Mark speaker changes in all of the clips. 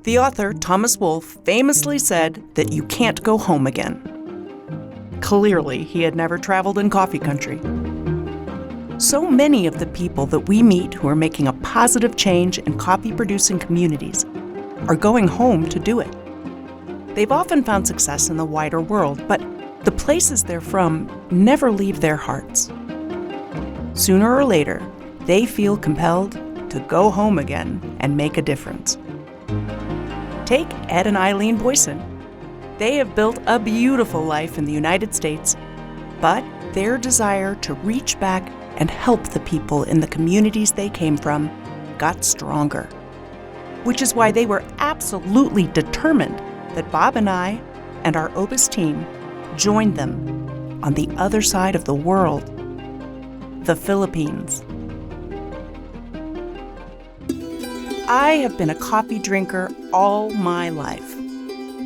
Speaker 1: The author, Thomas Wolfe, famously said that you can't go home again. Clearly, he had never traveled in coffee country. So many of the people that we meet who are making a positive change in coffee-producing communities are going home to do it. They've often found success in the wider world, but the places they're from never leave their hearts. Sooner or later, they feel compelled to go home again and make a difference. Take Ed and Eileen Boyson. They have built a beautiful life in the United States, but their desire to reach back and help the people in the communities they came from got stronger. Which is why they were absolutely determined that Bob and I and our Obis team joined them on the other side of the world, the Philippines. I have been a coffee drinker all my life,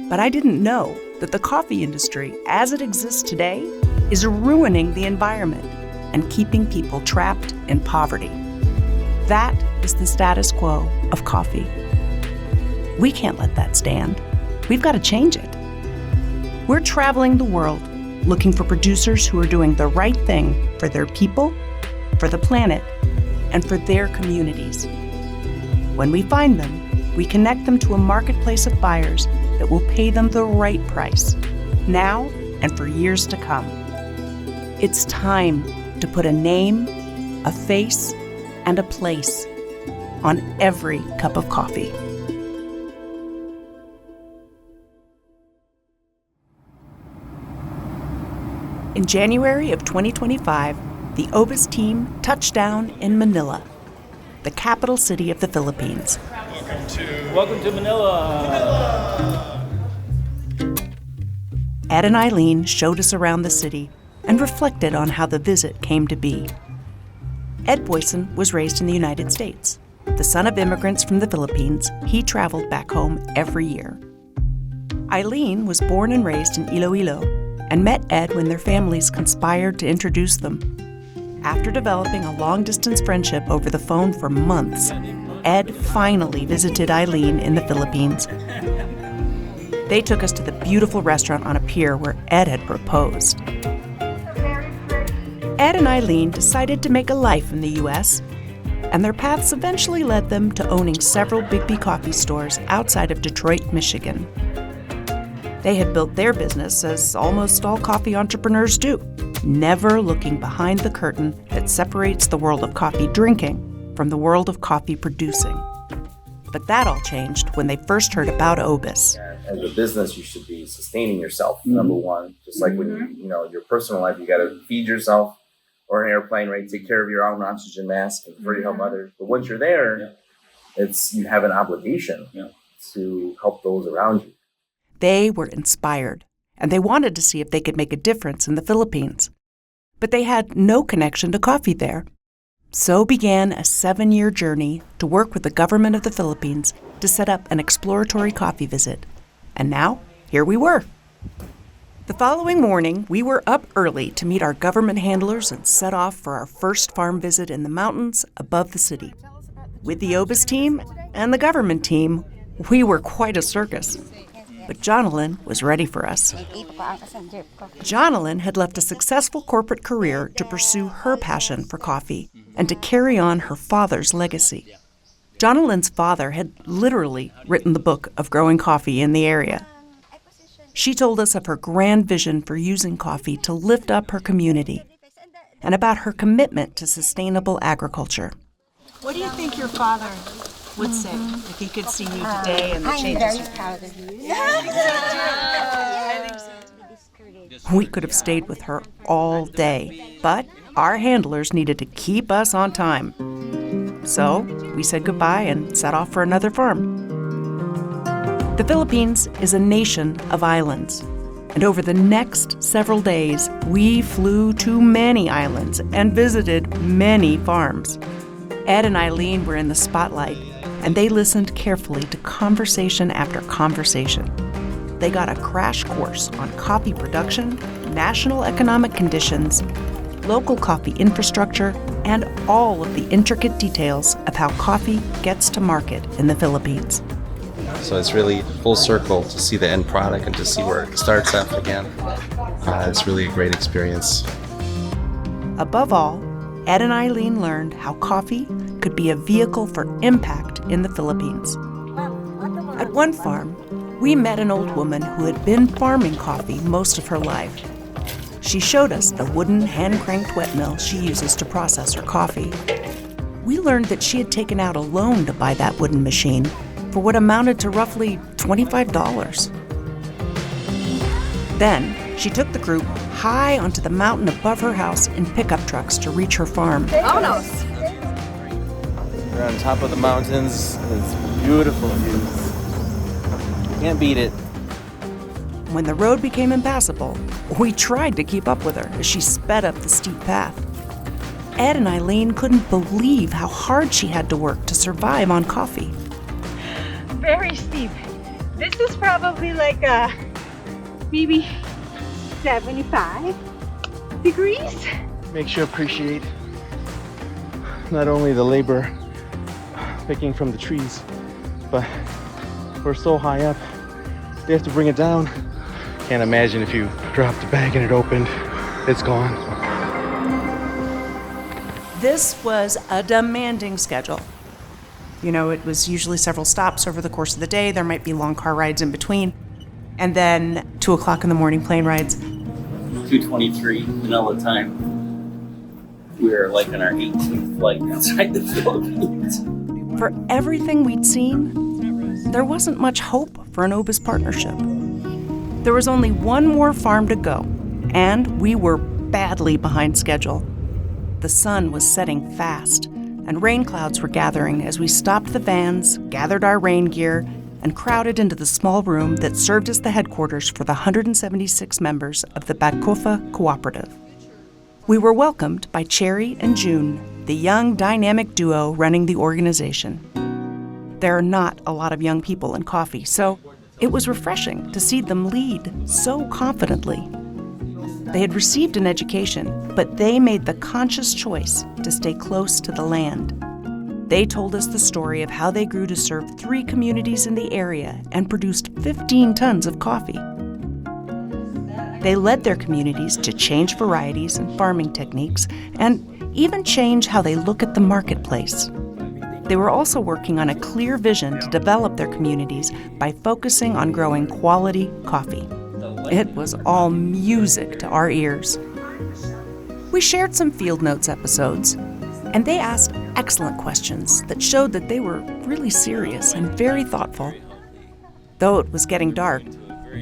Speaker 1: but I didn't know that the coffee industry, as it exists today, is ruining the environment and keeping people trapped in poverty. That is the status quo of coffee. We can't let that stand. We've got to change it. We're traveling the world looking for producers who are doing the right thing for their people, for the planet, and for their communities. When we find them, we connect them to a marketplace of buyers that will pay them the right price, now and for years to come. It's time to put a name, a face, and a place on every cup of coffee. In January of 2025, the Obis team touched down in Manila, the capital city of the Philippines.
Speaker 2: Welcome to Manila.
Speaker 1: Ed and Eileen showed us around the city and reflected on how the visit came to be. Ed Boyson was raised in the United States. The son of immigrants from the Philippines, he traveled back home every year. Eileen was born and raised in Iloilo and met Ed when their families conspired to introduce them. After developing a long-distance friendship over the phone for months, Ed finally visited Eileen in the Philippines. They took us to the beautiful restaurant on a pier where Ed had proposed. Ed and Eileen decided to make a life in the U.S., and their paths eventually led them to owning several Biggby coffee stores outside of Detroit, Michigan. They had built their business as almost all coffee entrepreneurs do, never looking behind the curtain that separates the world of coffee drinking from the world of coffee producing. But that all changed when they first heard about Obis.
Speaker 3: As a business, you should be sustaining yourself, number one. Just like when your personal life, you got to feed yourself, or an airplane, right? Take care of your own oxygen mask and prefer to help others. But once you're there, you have an obligation to help those around you.
Speaker 1: They were inspired, and they wanted to see if they could make a difference in the Philippines. But they had no connection to coffee there. So began a 7-year journey to work with the government of the Philippines to set up an exploratory coffee visit. And now, here we were. The following morning, we were up early to meet our government handlers and set off for our first farm visit in the mountains above the city. With the Obis team and the government team, we were quite a circus. But Jonalyn was ready for us. Jonalyn had left a successful corporate career to pursue her passion for coffee and to carry on her father's legacy. Jonalyn's father had literally written the book of growing coffee in the area. She told us of her grand vision for using coffee to lift up her community and about her commitment to sustainable agriculture.
Speaker 4: What do you think your father would say if he could see you today and the changes?
Speaker 5: I'm very proud of you.
Speaker 1: We could have stayed with her all day, but our handlers needed to keep us on time. So we said goodbye and set off for another farm. The Philippines is a nation of islands, and over the next several days, we flew to many islands and visited many farms. Ed and Eileen were in the spotlight, and they listened carefully to conversation after conversation. They got a crash course on coffee production, national economic conditions, local coffee infrastructure, and all of the intricate details of how coffee gets to market in the Philippines.
Speaker 5: So it's really full circle to see the end product and to see where it starts at again. It's really a great experience.
Speaker 1: Above all, Ed and Eileen learned how coffee could be a vehicle for impact in the Philippines. At one farm, we met an old woman who had been farming coffee most of her life. She showed us the wooden hand-cranked wet mill she uses to process her coffee. We learned that she had taken out a loan to buy that wooden machine for what amounted to roughly $25. Then, she took the group high onto the mountain above her house in pickup trucks to reach her farm.
Speaker 6: Vámonos.
Speaker 5: We're on top of the mountains. It's beautiful views. Can't beat it.
Speaker 1: When the road became impassable, we tried to keep up with her as she sped up the steep path. Ed and Eileen couldn't believe how hard she had to work to survive on coffee.
Speaker 6: Very steep. This is probably like maybe 75 degrees.
Speaker 5: Makes you appreciate not only the labor picking from the trees, but we're so high up, they have to bring it down. Can't imagine if you dropped the bag and it opened, it's gone.
Speaker 1: This was a demanding schedule. You know, it was usually several stops over the course of the day. There might be long car rides in between. And then 2 o'clock in the morning plane rides.
Speaker 2: 2:23 Manila time. We're like on our 18th flight outside the Philippines.
Speaker 1: For everything we'd seen, there wasn't much hope for an Obis partnership. There was only one more farm to go, and we were badly behind schedule. The sun was setting fast, and rain clouds were gathering as we stopped the vans, gathered our rain gear, and crowded into the small room that served as the headquarters for the 176 members of the Bacofa Cooperative. We were welcomed by Cherry and June, the young dynamic duo running the organization. There are not a lot of young people in coffee, so it was refreshing to see them lead so confidently. They had received an education, but they made the conscious choice to stay close to the land. They told us the story of how they grew to serve 3 communities in the area and produced 15 tons of coffee. They led their communities to change varieties and farming techniques and even change how they look at the marketplace. They were also working on a clear vision to develop their communities by focusing on growing quality coffee. It was all music to our ears. We shared some Field Notes episodes, and they asked excellent questions that showed that they were really serious and very thoughtful. Though it was getting dark,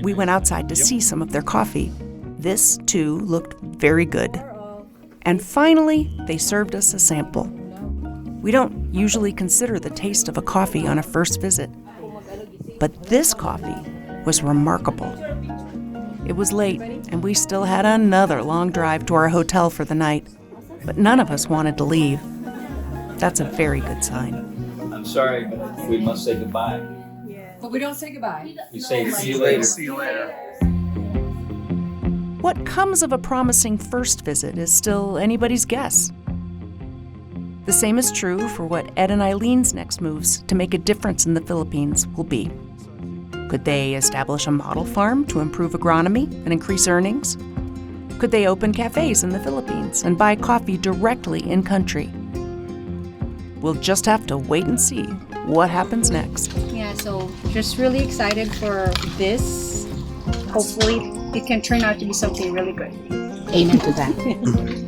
Speaker 1: we went outside to see some of their coffee. This, too, looked very good. And finally, they served us a sample. We don't usually consider the taste of a coffee on a first visit, but this coffee was remarkable. It was late, and we still had another long drive to our hotel for the night, but none of us wanted to leave. That's a very good sign.
Speaker 2: I'm sorry, but we must say goodbye.
Speaker 7: But we don't say goodbye.
Speaker 2: We say see you later.
Speaker 3: See you later.
Speaker 1: What comes of a promising first visit is still anybody's guess. The same is true for what Ed and Eileen's next moves to make a difference in the Philippines will be. Could they establish a model farm to improve agronomy and increase earnings? Could they open cafes in the Philippines and buy coffee directly in country? We'll just have to wait and see what happens next.
Speaker 8: Yeah, so just really excited for this. Hopefully it can turn out to be something really good.
Speaker 7: Amen to that.